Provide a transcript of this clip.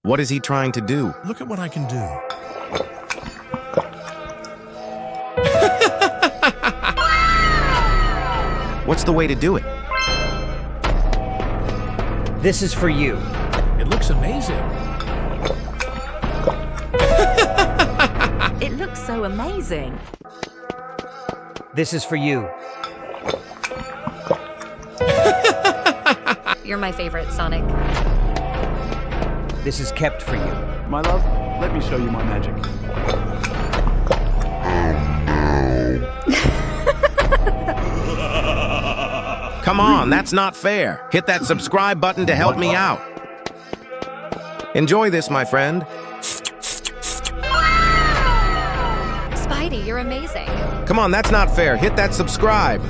What is he trying to do? Look at what I can do. What's the way to do it? This is for you. It looks amazing. It looks so amazing. This is for you. You're my favorite, Sonic. This is kept for you. My love, let me show you my magic. Come on, that's not fair. Hit that subscribe button to help me out. Enjoy this, my friend. Spidey, you're amazing. Come on, that's not fair. Hit that subscribe.